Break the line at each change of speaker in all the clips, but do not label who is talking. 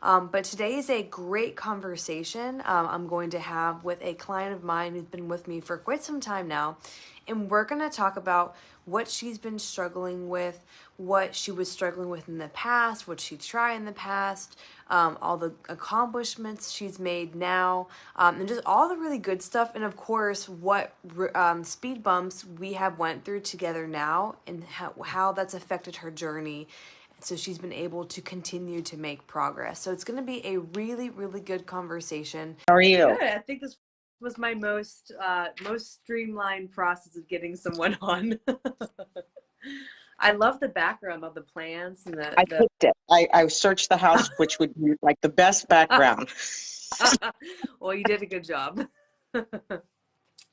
But today is a great conversation I'm going to have with a client of mine who's been with me for quite some time now. And we're going to talk about what she's been struggling with, what she was struggling with in the past, what she tried in the past, all the accomplishments she's made now, and just all the really good stuff. And of course, what speed bumps we have went through together now and how that's affected her journey. So she's been able to continue to make progress. So it's going to be a really, really good conversation.
How are you?
Good. I think this was my most streamlined process of getting someone on. I love the background of the plants and
I picked it. I searched the house, which would be like the best background.
Well, you did a good job.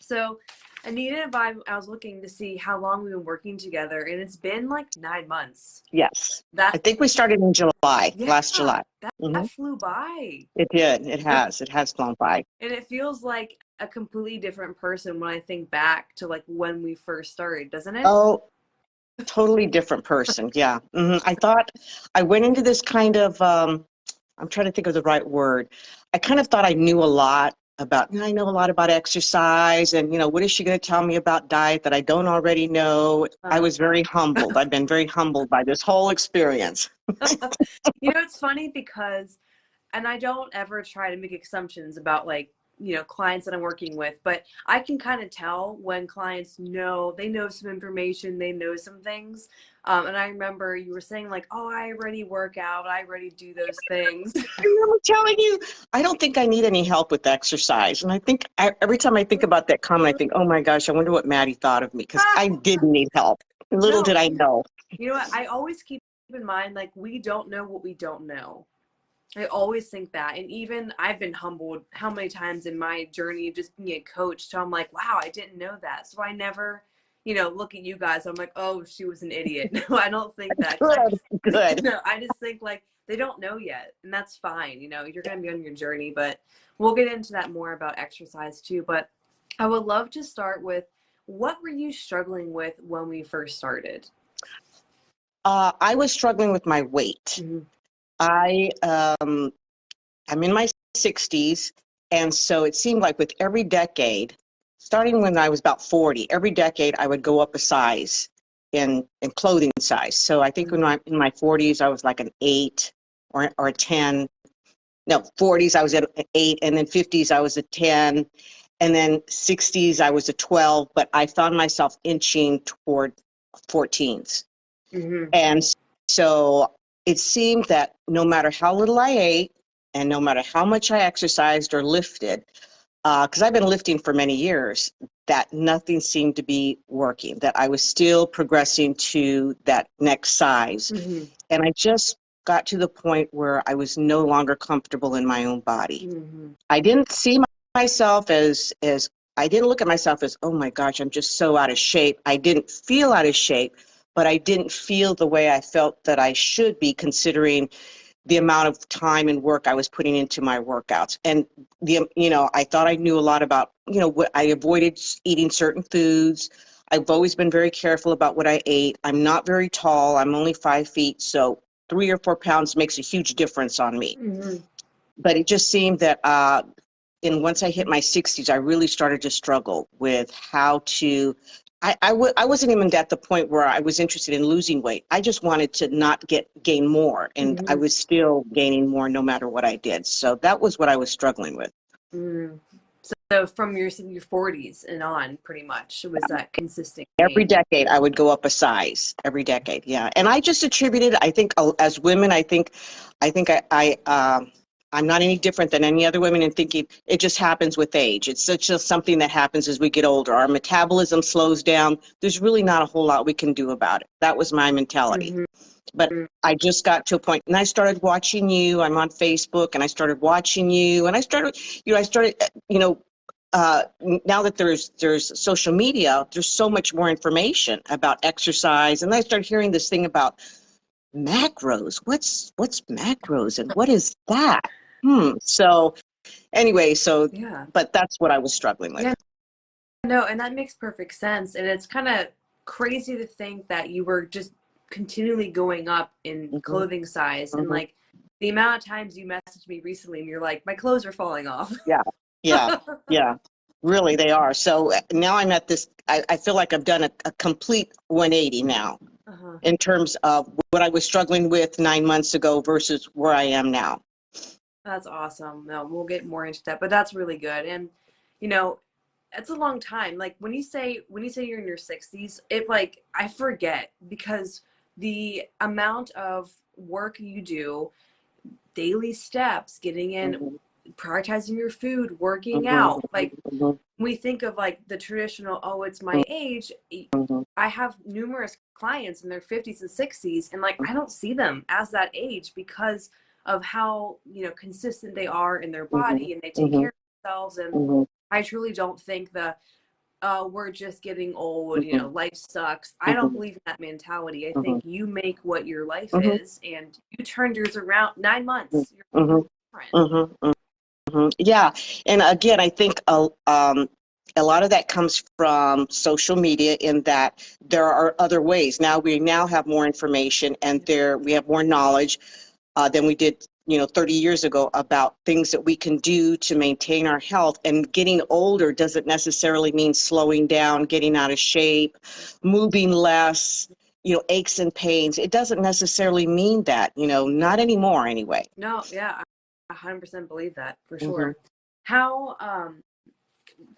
So Anita and I was looking to see how long we've been working together, and it's been like 9 months.
Yes.
That
I think we started in July,
Yeah,
last July.
that flew by.
It did. It has. It has flown by.
And it feels like a completely different person when I think back to like when we first started, doesn't it?
Oh, totally different person. Yeah. I thought I went into this kind of, I'm trying to think of the right word. I kind of thought I knew a lot about, I know a lot about exercise and, what is she going to tell me about diet that I don't already know? I was very humbled. I've been very humbled by this whole experience.
It's funny because, and I don't ever try to make assumptions about like, clients that I'm working with, but I can kind of tell when clients they know some information, they know some things. And I remember you were saying like, oh, I already work out, I already do those things.
I remember telling you, I don't think I need any help with exercise. And I think every time I think about that comment, I think, oh my gosh, I wonder what Maddie thought of me because I didn't need help. Little did I know.
You know what? I always keep in mind, like, we don't know what we don't know. I always think that. And even I've been humbled how many times in my journey of just being a coach. So I'm like, wow, I didn't know that. So I never, look at you guys. I'm like, oh, she was an idiot. No, I don't think that.
Good.
No, I just think like they don't know yet. And that's fine. You're going to be on your journey. But we'll get into that more about exercise too. But I would love to start with, what were you struggling with when we first started?
I was struggling with my weight.
Mm-hmm.
I'm in my 60s, and so it seemed like with every decade, starting when I was about 40, every decade I would go up a size in clothing size. So I think when I'm in my 40s, I was like an 8 or a 10. No, 40s I was at an 8, and then 50s I was a 10, and then 60s I was a 12, but I found myself inching toward 14s.
Mm-hmm.
And so it seemed that no matter how little I ate and no matter how much I exercised or lifted, because I've been lifting for many years, that nothing seemed to be working, that I was still progressing to that next size.
Mm-hmm.
And I just got to the point where I was no longer comfortable in my own body.
Mm-hmm.
I didn't see myself as I didn't look at myself as, oh my gosh, I'm just so out of shape. I didn't feel out of shape, but I didn't feel the way I felt that I should be, considering the amount of time and work I was putting into my workouts. And I thought I knew a lot about, what I avoided eating certain foods. I've always been very careful about what I ate. I'm not very tall. I'm only 5 feet. So 3 or 4 pounds makes a huge difference on me.
Mm-hmm.
But it just seemed that and once I hit my 60s, I really started to struggle with how to. I wasn't even at the point where I was interested in losing weight. I just wanted to not gain more, and I
Mm-hmm.
was still gaining more no matter what I did. So that was what I was struggling with.
Mm-hmm. So from your 40s and on, pretty much, it was that consistent
Every
gain.
decade, I would go up a size. Every decade, yeah. And I just attributed. I think as women, I'm not any different than any other women in thinking it just happens with age. It's just something that happens as we get older. Our metabolism slows down. There's really not a whole lot we can do about it. That was my mentality.
Mm-hmm.
But I just got to a point, and I started watching you. I'm on Facebook, and I started watching you, and I started, now that there's social media, there's so much more information about exercise, and I started hearing this thing about macros. What's macros, and what is that? So anyway,
Yeah.
but that's what I was struggling with.
Yeah. No, and that makes perfect sense. And it's kind of crazy to think that you were just continually going up in
hmm
clothing size and
hmm
like The amount of times you messaged me recently and you're like, my clothes are falling off.
Yeah, yeah, yeah. Really, they are. So now I'm at this, I feel like I've done a complete 180 now
Uh-huh.
in terms of what I was struggling with 9 months ago versus where I am now.
That's awesome. No, we'll get more into that, but that's really good. And you know, it's a long time. Like when you say you're in your 60s, it like I forget because the amount of work you do, daily steps, getting in,
Mhm,
prioritizing your food, working
mhm,
out. Like
mhm,
we think of like the traditional, oh, it's
mhm,
my age.
mhm,
I have numerous clients in their 50s and 60s, and like I don't see them as that age because of how, consistent they are in their
mhm,
body and they take
mhm,
care of themselves. And
mhm,
I truly don't think we're just getting old,
mhm,
life sucks. I don't
mhm,
believe in that mentality. I
mhm,
think you make what your life
mhm,
is, and you turned yours around 9 months. You're
mhm,
completely different.
mhm, mhm. Yeah, and again, I think a lot of that comes from social media in that there are other ways. Now we now have more information and there we have more knowledge than we did, 30 years ago about things that we can do to maintain our health. And getting older doesn't necessarily mean slowing down, getting out of shape, moving less, aches and pains. It doesn't necessarily mean that, not anymore anyway.
No, yeah, I 100% believe that for
Hmm.
sure. How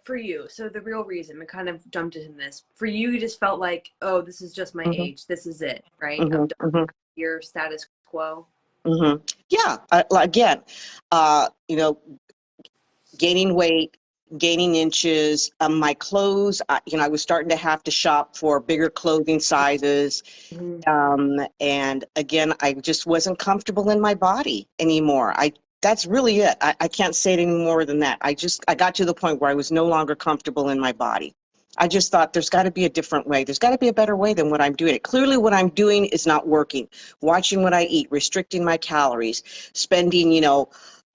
for you, so the real reason we kind of jumped into this, for you just felt like, oh, this is just my
Hmm.
age, this is it, right? I'm
Hmm.
done
Hmm.
with your status quo.
Hmm. Yeah. Again, you know, gaining weight, gaining inches. My clothes, I was starting to have to shop for bigger clothing sizes.
Mhm.
And again, I just wasn't comfortable in my body anymore. That's really it. I can't say it any more than that. I got to the point where I was no longer comfortable in my body. I just thought there's got to be a different way. There's got to be a better way than what I'm doing. Clearly, what I'm doing is not working. Watching what I eat, restricting my calories, spending,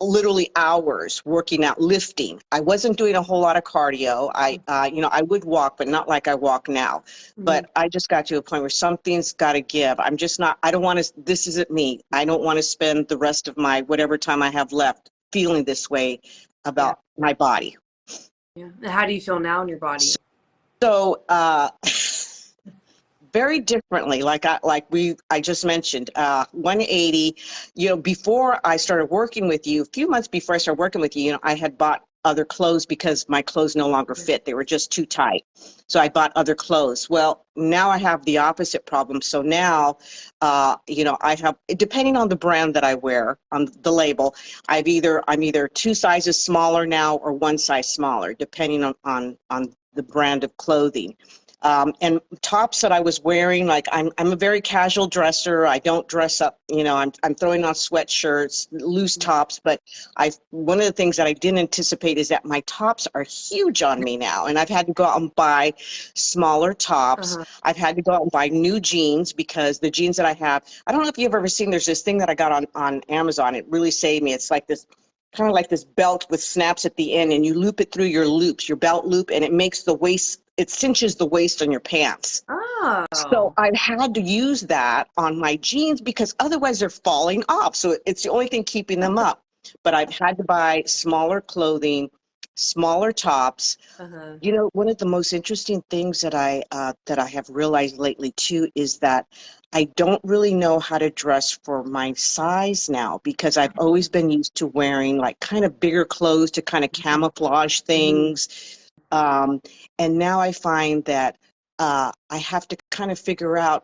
literally hours working out, lifting. I wasn't doing a whole lot of cardio. I would walk, but not like I walk now.
Mhm.
But I just got to a point where something's got to give. I'm just not, I don't want to, this isn't me. I don't want to spend the rest of my whatever time I have left feeling this way
Yeah,
about my body.
yeah. And how do you feel now in your body?
So, very differently, I just mentioned, 180. Before I started working with you, a few months before I started working with you, I had bought other clothes because my clothes no longer
Okay.
fit. They were just too tight. So I bought other clothes. Well, now I have the opposite problem. So now, I have, depending on the brand that I wear on the label, I'm either two sizes smaller now or one size smaller, depending on the brand of clothing. And tops that I was wearing, like I'm a very casual dresser. I don't dress up, I'm throwing on sweatshirts, loose tops, but one of the things that I didn't anticipate is that my tops are huge on me now. And I've had to go out and buy smaller tops.
Uh-huh.
I've had to go out and buy new jeans because the jeans that I have, I don't know if you've ever seen, there's this thing that I got on Amazon. It really saved me. It's like this kind of like this belt with snaps at the end, and you loop it through your loops, your belt loop, and it makes the waist, it cinches the waist on your pants. So
Oh.
I've had to use that on my jeans because otherwise they're falling off. So it's the only thing keeping them up. But I've had to buy smaller clothing, smaller tops.
Uh-huh.
One of the most interesting things that I have realized lately too is that I don't really know how to dress for my size now because I've always been used to wearing like kind of bigger clothes to kind of camouflage
Mhm.
things. And now I find that I have to kind of figure out,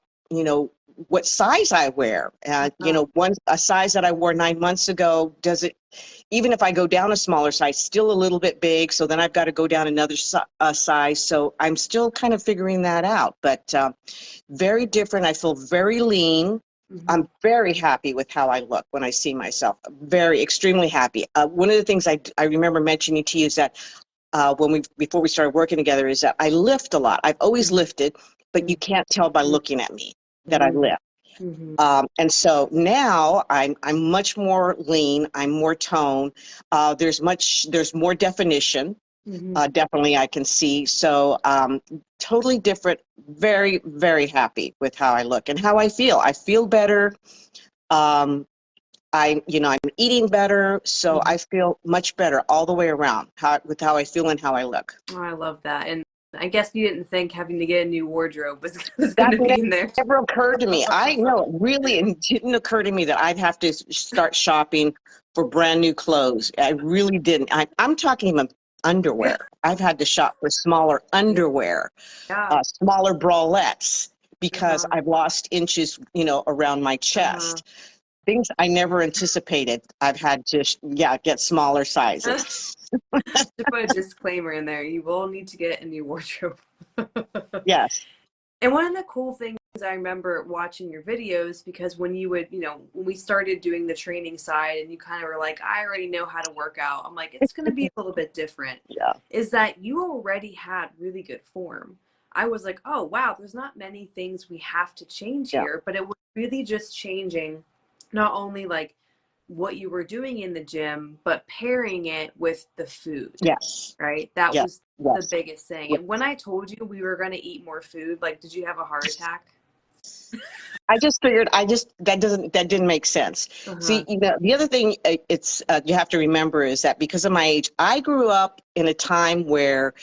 what size I wear.
Uh-huh.
A size that I wore 9 months ago, does it, even if I go down a smaller size, still a little bit big. So then I've got to go down another size. So I'm still kind of figuring that out, but very different. I feel very lean.
Mhm.
I'm very happy with how I look when I see myself. Very, extremely happy. One of the things I remember mentioning to you is that before we started working together is that I lift a lot. I've always
Mhm.
lifted, but you can't tell by looking at me that I
Mhm.
lift.
Mhm.
And so now I'm much more lean. I'm more toned. There's more definition.
Mhm.
Definitely, I can see. So totally different. Very, very happy with how I look and how I feel. I feel better. Um, I'm eating better, so
Mhm.
I feel much better all the way around with how I feel and how I look.
Oh, I love that. And I guess you didn't think having to get a new wardrobe was going
That
to be in there.
never occurred to me. I know, really, it didn't occur to me that I'd have to start shopping for brand new clothes. I really didn't. I'm talking even
Yeah.
underwear. I've had to shop for smaller underwear,
Yeah.
smaller bralettes because
Uh-huh.
I've lost inches, around my
Uh-huh.
chest. Things I never anticipated. I've had to, yeah, get smaller sizes.
To put a disclaimer in there, you will need to get a new wardrobe.
Yes.
And one of the cool things I remember watching your videos, because when you would, when we started doing the training side and you kind of were like, I already know how to work out, I'm like, it's going to be a little bit different,
Yeah.
is that you already had really good form. I was like, oh, wow, there's not many things we have to change
Yeah.
here, but it was really just changing not only like what you were doing in the gym, but pairing it with the food,
Yes.
right? That
Yes.
was the
Yes.
biggest thing. And when I told you we were going to eat more food, like, did you have a heart attack?
I just figured that didn't make sense. See,
Uh-huh.
the other thing you have to remember is that because of my age, I grew up in a time where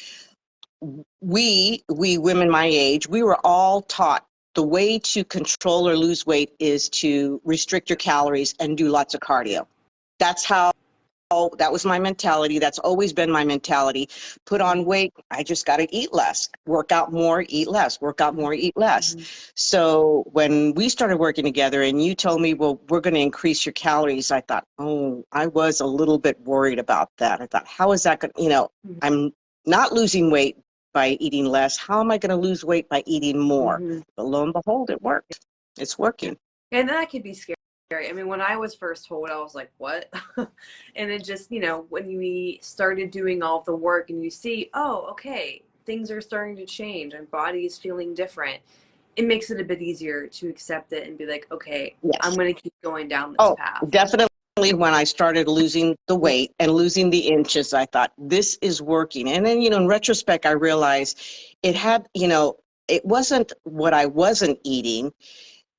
we women my age, we were all taught the way to control or lose weight is to restrict your calories and do lots of cardio. That's how that was my mentality. That's always been my mentality. Put on weight, I just got to eat less. Work out more, eat less. Work out more, eat less.
Mm-hmm.
So when we started working together and you told me, well, we're going to increase your calories, I thought, oh, I was a little bit worried about that. I thought, how is that going to, I'm not losing weight by eating less. How am I going to lose weight by eating more?
Mm-hmm.
But lo and behold, it worked. It's
Yeah.
working.
And that could be scary. I mean, when I was first told, I was like, what? And it just, when we started doing all of the work and you see, oh, okay, things are starting to change and body is feeling different, it makes it a bit easier to accept it and be like, okay, I'm
Yes.
going to keep going down this
Oh,
path.
definitely when I started losing the
Yeah.
weight and losing the inches, I thought this is working. And then, in retrospect, I realized it wasn't what I wasn't eating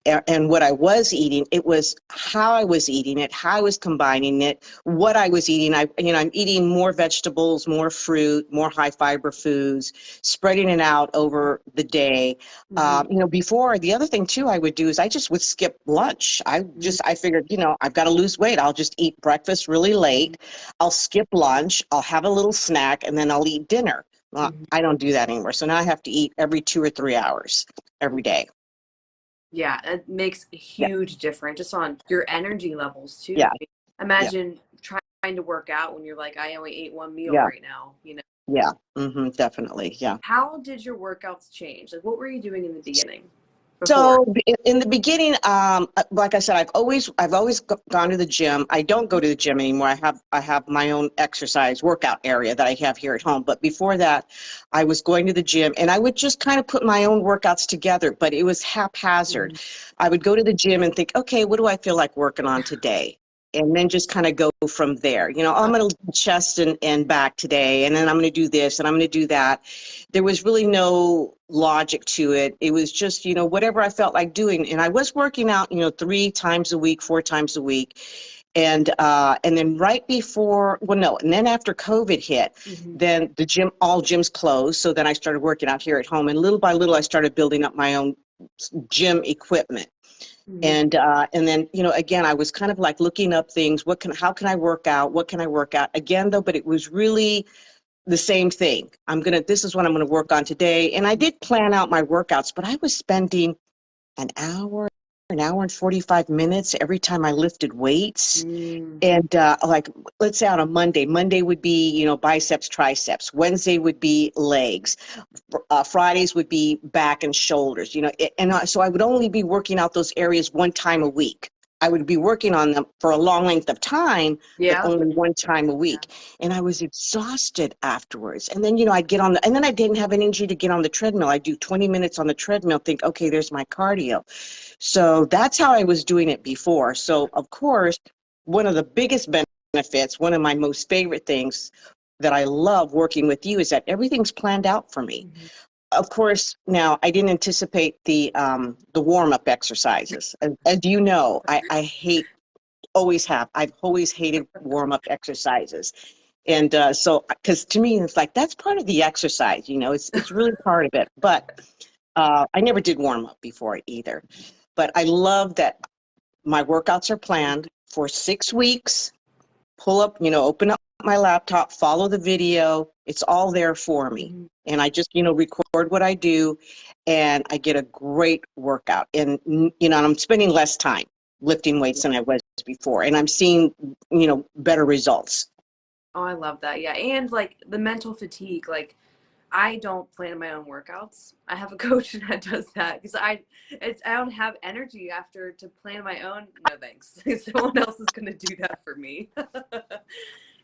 and what I was eating. It was how I was eating it, how I was combining it, what I was eating. I'm eating more vegetables, more fruit, more high fiber foods, spreading it out over the day.
Mm-hmm.
Before, the other thing too I would do is I just would skip lunch. I figured, I've got to lose weight. I'll just eat breakfast really late. I'll skip lunch. I'll have a little snack and then I'll eat dinner. Well,
Mm-hmm.
I don't do that anymore. So now I have to eat every 2 or 3 hours every day.
Yeah, it makes a
Yeah.
huge difference just on your energy levels too.
Yeah. Yeah.
Imagine trying to work out when you're like, I only ate one meal
Yeah.
right now.
Yeah, definitely. Yeah.
How did your workouts change? Like, what were you doing in the beginning before?
So in the beginning, like I said, I've always gone to the gym. I don't go to the gym anymore. I have my own exercise workout area that I have here at home. But before that, I was going to the gym and I would just kind of put my own workouts together, but it was haphazard.
Mhm.
I would go to the gym and think, okay, what do I feel like working on today? And then just kind of go from there. I'm going to do chest and back today, and then I'm going to do this and I'm going to do that. There was really no logic to it. It was just, whatever I felt like doing. And I was working out, 3 times a week, 4 times a week. And then right before, well, no, and then after COVID hit,
Mhm.
then all gyms closed. So then I started working out here at home, and little by little, I started building up my own gym equipment.
Mhm.
And then, again, I was kind of like looking up things. How can I work out? What can I work out? Again, though, but it was really the same thing. This is what I'm going to work on today. And I did plan out my workouts, but I was spending an hour, an hour and 45 minutes every time I lifted weights.
Mm.
And like, let's say on a Monday would be, biceps, triceps. Wednesday would be legs. Fridays would be back and shoulders, so I would only be working out those areas 1 time a week. I would be working on them for a long length of time, but
Yeah.
only 1 time a week. And I was exhausted afterwards. And then, I'd get and then I didn't have energy to get on the treadmill. I'd do 20 minutes on the treadmill, think, okay, there's my cardio. So that's how I was doing it before. So, of course, one of the biggest benefits, one of my most favorite things that I love working with you is that everything's planned out for me.
Mhm.
Of course, now I didn't anticipate the warm-up exercises. As you know, I hate always have. I've always hated warm-up exercises. And so, because to me, it's like, that's part of the exercise, you know, it's really part of it. But I never did warm-up before either. But I love that my workouts are planned for 6 weeks. Pull up, you know, open up my laptop, follow the video. It's all there for me.
Mm-hmm.
And I just, you know, record what I do and I get a great workout. And, you know, and I'm spending less time lifting weights than I was before. And I'm seeing, you know, better results.
Oh, I love that. Yeah. And like the mental fatigue, like I don't plan my own workouts. I have a coach that does that because I don't have energy after to plan my own. No thanks. Someone else is gonna do that for me.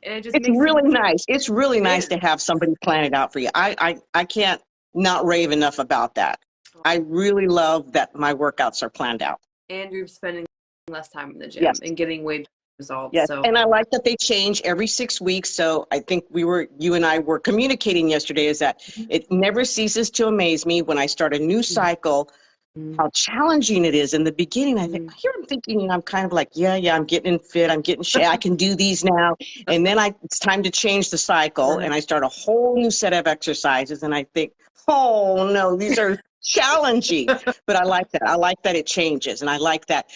And it just
It's
makes it
really nice. It's really
it
nice
is.
to have somebody plan it out for you. I can't not rave enough about that. I really love that my workouts are planned out.
And you're spending less time in the
Yes.
gym and getting way better results.
Yes,
So
and I like that they change every 6 weeks. So I think you and I were communicating yesterday is that it never ceases to amaze me when I start a new cycle,
Mhm.
how challenging it is. In the beginning, I think
Mhm.
here I'm thinking, and I'm kind of like, yeah, I'm getting fit, I'm getting shape, I can do these now. And then it's time to change the cycle, and I start a whole new set of exercises, and I think, oh no, these are challenging. But I like that. I like that it changes, and I like that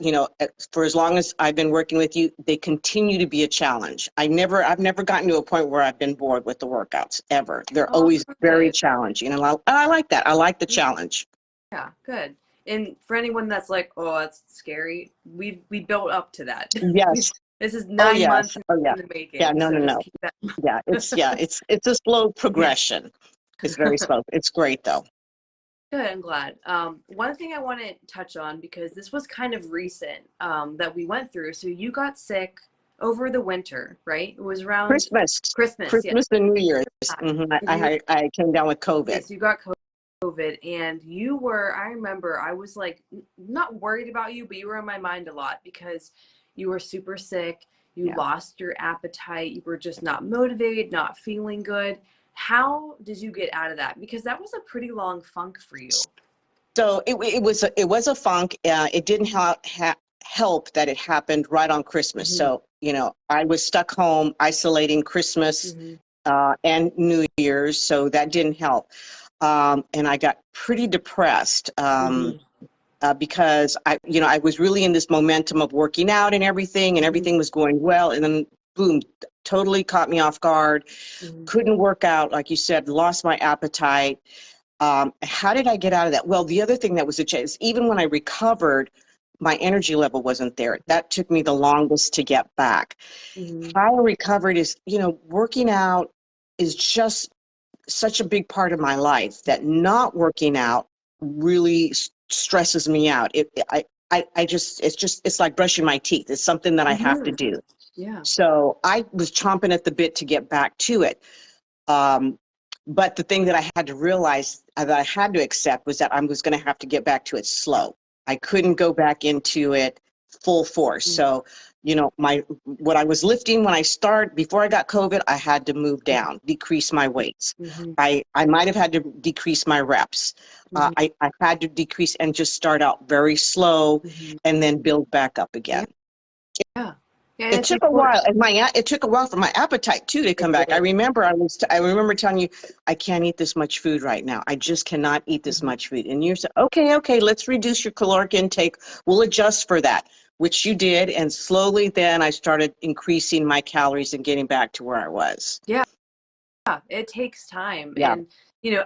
you know, for as long as I've been working with you, they continue to be a challenge. I've never gotten to a point where I've been bored with the workouts ever. They're
Oh,
always very
good.
challenging, and I like that. I like the challenge.
Yeah, good. And for anyone that's like, oh, that's scary, we built up to that.
Yes.
This is
Oh,
9 months
yes. Oh, yeah.
in the
Yeah,
making,
no,
so
no,
just
no.
keep that.
Yeah, it's a slow progression. It's very slow. It's great though.
Good, I'm glad. One thing I want to touch on because this was kind of recent that we went through. So you got sick over the winter, right? It was around
Christmas,
Christmas, yeah.
Christmas and New Year's.
And you,
I came down with COVID.
yes, you got COVID, and you were. I remember I was like not worried about you, but you were in my mind a lot because you were super sick. You
Yeah.
lost your appetite. You were just not motivated, not feeling good. How did you get out of that? Because that was a pretty long funk for you.
So it was a funk. It didn't help that it happened right on Christmas.
Hmm.
So, you know, I was stuck home isolating Christmas
Hmm.
and New Year's, so that didn't help. And I got pretty depressed.
Hmm.
Because you know, I was really in this momentum of working out and
Hmm.
everything was going well. And then boom, totally caught me off guard.
Hmm.
Couldn't work out. Like you said, lost my appetite. How did I get out of that? Well, the other thing that was a change, even when I recovered, my energy level wasn't there. That took me the longest to get back.
Hmm.
How I recovered is, you know, working out is just such a big part of my life that not working out really stresses me out. I just, it's like brushing my teeth. It's something that I have to
Hmm.
do.
Yeah.
So I was chomping at the bit to get back to it. Um, but the thing that I had to realize that I had to accept was that I was going to have to get back to it slow. I couldn't go back into it full force.
Hmm.
So, you know, what I was lifting when I started before I got COVID, I had to move down, decrease my weights.
Hmm.
I might have had to decrease my reps.
Hmm.
I had to decrease and just start out very slow
Hmm.
and then build back up
Yeah.
again.
Yeah. Yeah. And
It
it's
took a
important.
while, and it took a while for my appetite too to
It
come back.
did.
I remember telling you, I can't eat this much food right now. I just cannot eat this
Hmm.
much food. And you said, okay, let's reduce your caloric intake. We'll adjust for that, which you did. And slowly, then I started increasing my calories and getting back to where I was.
Yeah. Yeah, it takes time.
Yeah,
And,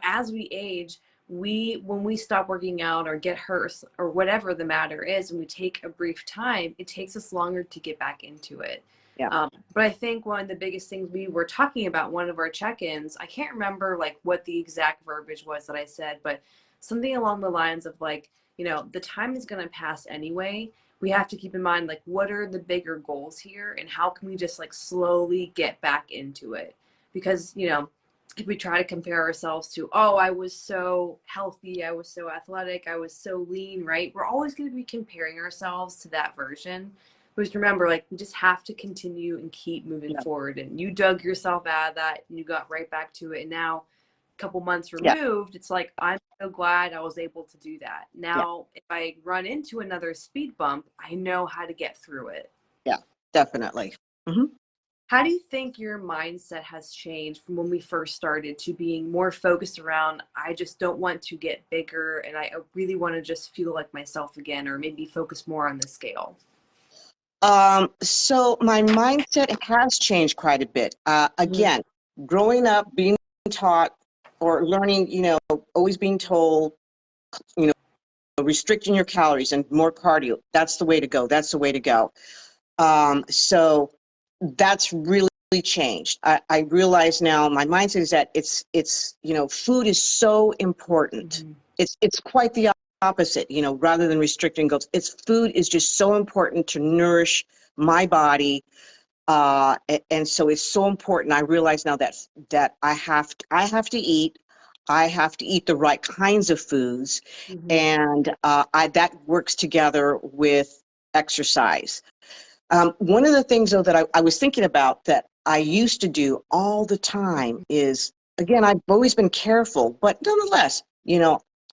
as we age, when we stop working out or get hurt or whatever the matter is, and we take a brief time, it takes us longer to get back into it.
yeah,
But I think one of the biggest things we were talking about, one of our check-ins, I can't remember like what the exact verbiage was that I said, but something along the lines of like, the time is going to pass anyway. We have to keep in mind like what are the bigger goals here and how can we just like slowly get back into it? Because if we try to compare ourselves to, oh, I was so healthy, I was so athletic, I was so lean, right? We're always going to be comparing ourselves to that version. But just remember, like, we just have to continue and keep moving
yeah,
forward. And you dug yourself out of that and you got right back to it. And now, a couple months
yeah,
removed, it's like, I'm so glad I was able to do that.
yeah.
Now, if I run into another speed bump, I know how to get through it.
Yeah, definitely. Hmm.
How do you think your mindset has changed from when we first started to being more focused around, I just don't want to get bigger and I really want to just feel like myself again, or maybe focus more on the scale?
So my mindset has changed quite a bit.
Mm-hmm.
Again, growing up, being taught or learning, always being told, you know, restricting your calories and more cardio, that's the way to go. That's the way to go. So that's really changed. I realize now my mindset is that food is so important.
Mm-hmm.
It's quite the opposite, rather than restricting goals. Food is just so important to nourish my body. And so it's so important. I realize now that I have to eat. I have to eat the right kinds of foods,
Mm-hmm.
and that works together with exercise. One of the things, though, that I was thinking about that I used to do all the time is, again, I've always been careful, but nonetheless,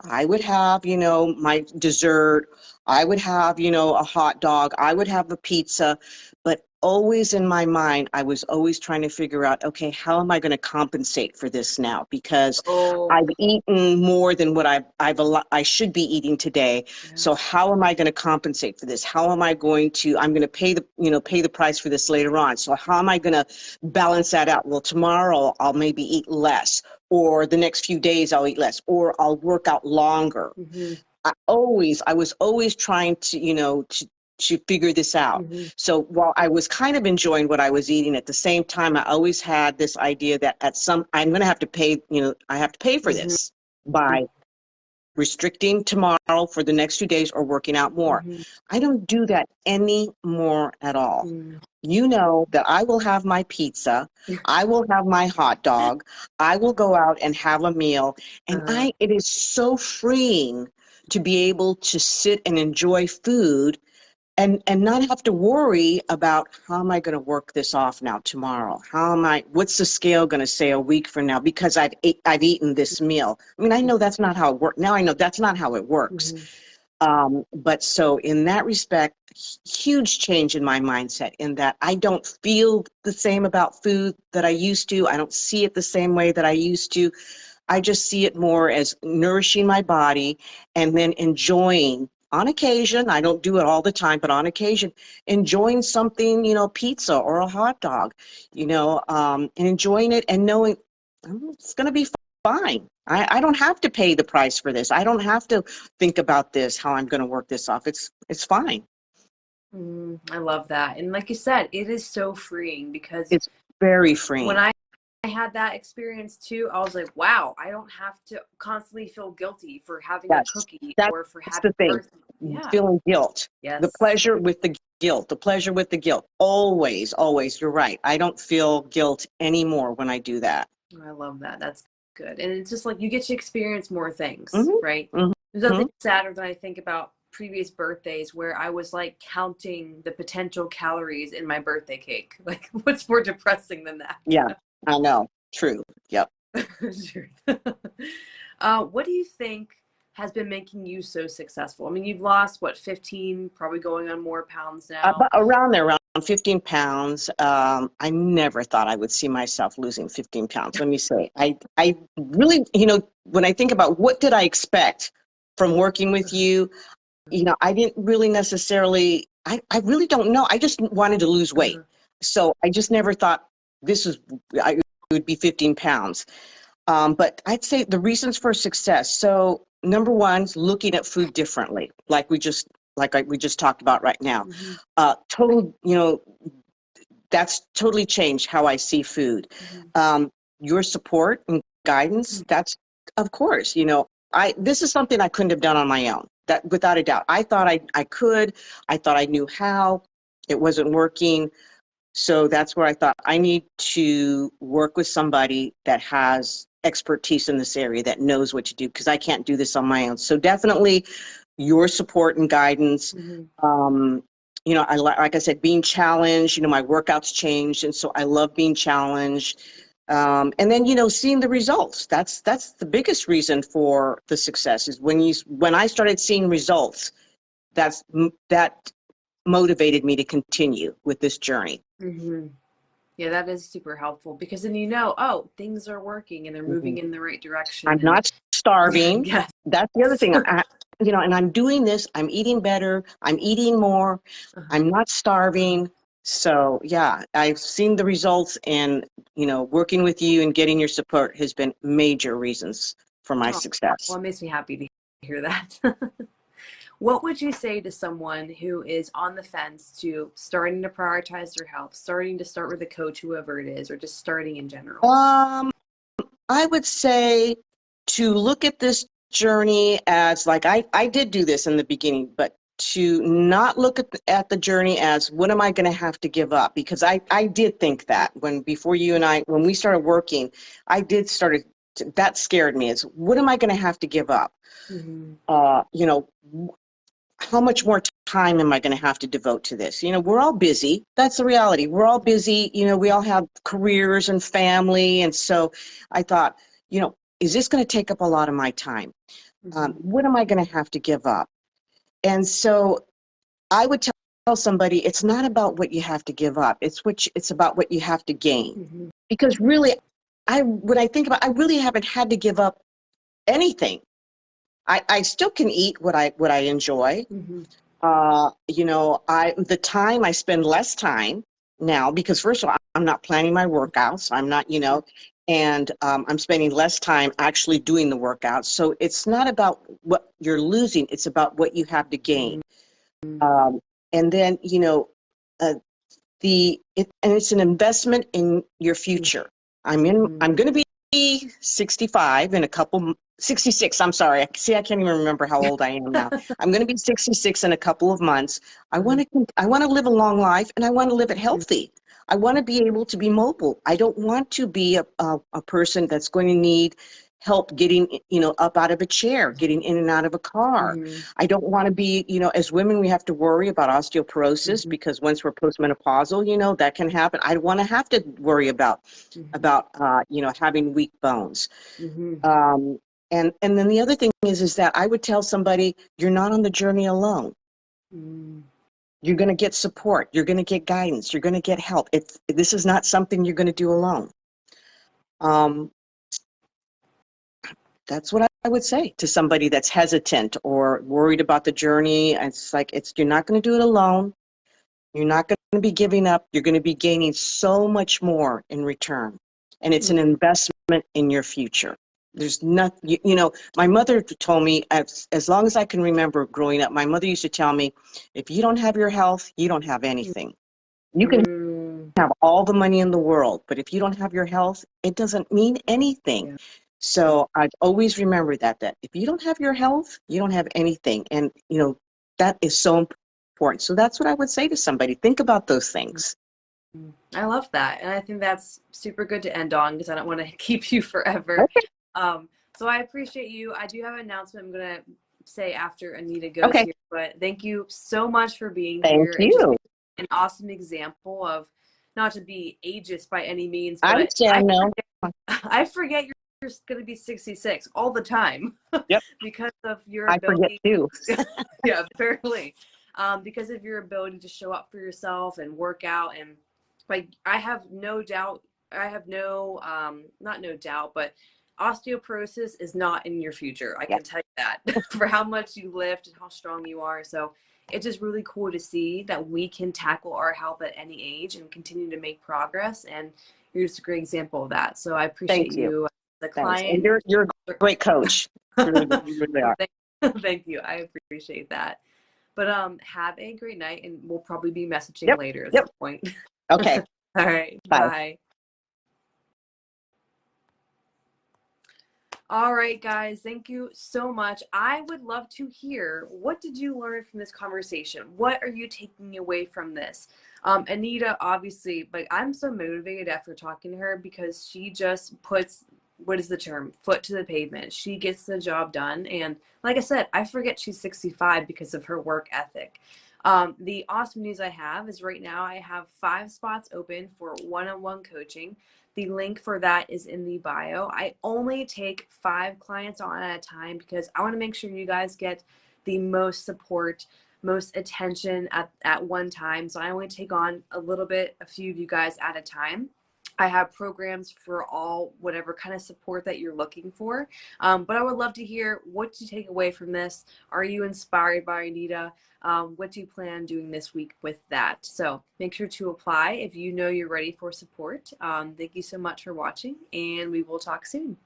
I would have, my dessert. I would have, a hot dog. I would have a pizza. But always in my mind, I was always trying to figure out, okay, how am I going to compensate for this now? Because
Oh,
I've eaten more than what I should be eating today.
yeah.
So how am I going to compensate for this? How am I going to, I'm going to pay the price for this later on. So how am I going to balance that out? Well, tomorrow I'll maybe eat less, or the next few days I'll eat less, or I'll work out longer.
Mm-hmm.
I was always trying to, to figure this out.
Mm-hmm.
So while I was kind of enjoying what I was eating, at the same time, I always had this idea that I'm going to have to pay, I have to pay for
Mm-hmm.
this by restricting tomorrow for the next 2 days or working out more.
Mm-hmm.
I don't do that anymore at all.
Mm-hmm.
You know that I will have my pizza, I will have my hot dog, I will go out and have a meal, and
Uh,
it is so freeing to be able to sit and enjoy food and not have to worry about, how am I going to work this off now tomorrow? What's the scale going to say a week from now, because I've eaten this meal? I mean, I know that's not how it works. Now I know that's not how it works.
mm-hmm.
But so in that respect, huge change in my mindset, in that I don't feel the same about food that I used to. I don't see it the same way that I used to. I just see it more as nourishing my body, and then enjoying, on occasion, I don't do it all the time, but on occasion, enjoying something, pizza or a hot dog, and enjoying it and knowing, it's going to be fine. I don't have to pay the price for this. I don't have to think about this, how I'm going to work this off. It's fine.
I love that. And like you said, it is so freeing because
It's very
when
freeing.
I had that experience too, I was like, wow, I don't have to constantly feel guilty for having a
Yes,
cookie
that's
or for having
the thing.
birthday. Yeah.
Feeling guilt, the
Yes.
pleasure with the guilt, the pleasure with the guilt. Always, always, you're right. I don't feel guilt anymore when I do that.
I love that. That's good. And it's just like you get to experience more things,
Hmm.
right? There's
Hmm.
nothing sadder than I think about previous birthdays where I was like counting the potential calories in my birthday cake. Like, what's more depressing than
Yeah,
that?
I know. True. Yep.
Sure. What do you think has been making you so successful? I mean, you've lost what, 15, probably going on more pounds now.
But around there, around 15 pounds. I never thought I would see myself losing 15 pounds. Let me say, I really, when I think about what did I expect from working with you, I didn't really necessarily, I really don't know. I just wanted to lose weight. So I just never thought it would be 15 pounds. But I'd say the reasons for success. So number one is looking at food differently, we just talked about right now.
Mm-hmm.
Total, that's totally changed how I see food.
Mm-hmm.
Um, your support and guidance, that's, of course, this is something I couldn't have done on my own. That, without a doubt. I thought I could. I thought I knew how. It wasn't working. So that's where I thought I need to work with somebody that has expertise in this area, that knows what to do, because I can't do this on my own. So definitely your support and guidance.
Mm-hmm.
Um, like I said, being challenged, my workouts changed. And so I love being challenged. And then, seeing the results. That's the biggest reason for the success, is when I started seeing results, that motivated me to continue with this journey.
Mm-hmm. Yeah, that is super helpful because then you know, oh, things are working and they're moving
Mhm.
in the right direction.
I'm
And
not starving.
yes.
That's the other thing. And I'm doing this. I'm eating better. I'm eating more.
Uh-huh.
I'm not starving. So yeah, I've seen the results, and working with you and getting your support has been major reasons for my
Oh,
success.
well, it makes me happy to hear that. What would you say to someone who is on the fence to starting to prioritize their health, starting to start with a coach, whoever it is, or just starting in general?
I would say to look at this journey as like I did do this in the beginning, but to not look at the journey as what am I going to have to give up? Because I did think that before you and I, when we started working, I did started that scared me. It's what am I going to have to give up?
Mm-hmm.
Uh, you know, how much more time am I going to have to devote to this? We're all busy. That's the reality. We're all busy. We all have careers and family. And so I thought, is this going to take up a lot of my time?
Mm-hmm.
What am I going to have to give up? And so I would tell somebody it's not about what you have to give up. It's about what you have to gain.
Mm-hmm.
Because really, when I think about, I really haven't had to give up anything. I still can eat what I enjoy.
Mm-hmm.
The time I spend less time now because first of all, I'm not planning my workouts. I'm not, and I'm spending less time actually doing the workouts. So it's not about what you're losing. It's about what you have to gain. Um, and then, uh, and it's an investment in your future.
Mm-hmm.
I'm going to be 65 in 66. I'm sorry. See, I can't even remember how old I am now. I'm going to be 66 in a couple of months.
Uh-huh.
I want to live a long life, and I want to live it healthy. I want to be able to be mobile. I don't want to be a person that's going to need help getting, up out of a chair, getting in and out of a car.
Mm-hmm.
I don't want to be, as women, we have to worry about osteoporosis
Mm-hmm.
because once we're postmenopausal, that can happen. I don't want to have to worry about,
Mm-hmm.
about, having weak bones.
Mm-hmm.
Um, and then the other thing is that I would tell somebody, you're not on the journey alone.
Mm-hmm.
You're going to get support. You're going to get guidance. You're going to get help. This is not something you're going to do alone. Um, that's what I would say to somebody that's hesitant or worried about the journey. It's like, you're not going to do it alone. You're not going to be giving up. You're going to be gaining so much more in return. And it's an investment in your future. There's not, my mother told me, as long as I can remember growing up, my mother used to tell me, if you don't have your health, you don't have anything. You can
Mm-hmm.
have all the money in the world, but if you don't have your health, it doesn't mean anything.
Yeah.
So I've always remembered that if you don't have your health, you don't have anything. And, that is so important. So that's what I would say to somebody. Think about those things.
I love that. And I think that's super good to end on because I don't want to keep you forever.
Okay.
So I appreciate you. I do have an announcement I'm going to say after Anita goes
Okay.
here, but thank you so much for being
Thank
here and just
you.
being an awesome example of not to be ageist by any means,
I
but
understand now.
I forget you're going to be 66 all the time
Yep.
because of your
I forget
ability.
too.
Yeah, apparently. Because of your ability to show up for yourself and work out. And like, I have no doubt, I have no, not no doubt, but osteoporosis is not in your future. I
Yeah.
can tell you that for how much you lift and how strong you are. So it's just really cool to see that we can tackle our health at any age and continue to make progress. And you're just a great example of that. So I appreciate
Thank you.
you, the
Thanks. And
client.
you're a great coach. You really are.
Thank you. I appreciate that. But have a great night, and we'll probably be messaging
Yep.
later at
Yep.
some point.
Okay.
All right.
Bye.
Bye. All right, guys. Thank you so much. I would love to hear, what did you learn from this conversation? What are you taking away from this? Anita, obviously, but I'm so motivated after talking to her because she just puts, what is the term, foot to the pavement. She gets the job done. And like I said, I forget she's 65 because of her work ethic. The awesome news I have is right now I have 5 spots open for one-on-one coaching. The link for that is in the bio. I only take 5 clients on at a time because I want to make sure you guys get the most support most attention at one time. So I only take on a few of you guys at a time. I have programs for all, whatever kind of support that you're looking for. But I would love to hear what you take away from this. Are you inspired by Anita? What do you plan on doing this week with that? So make sure to apply if you know you're ready for support. Thank you so much for watching, and we will talk soon.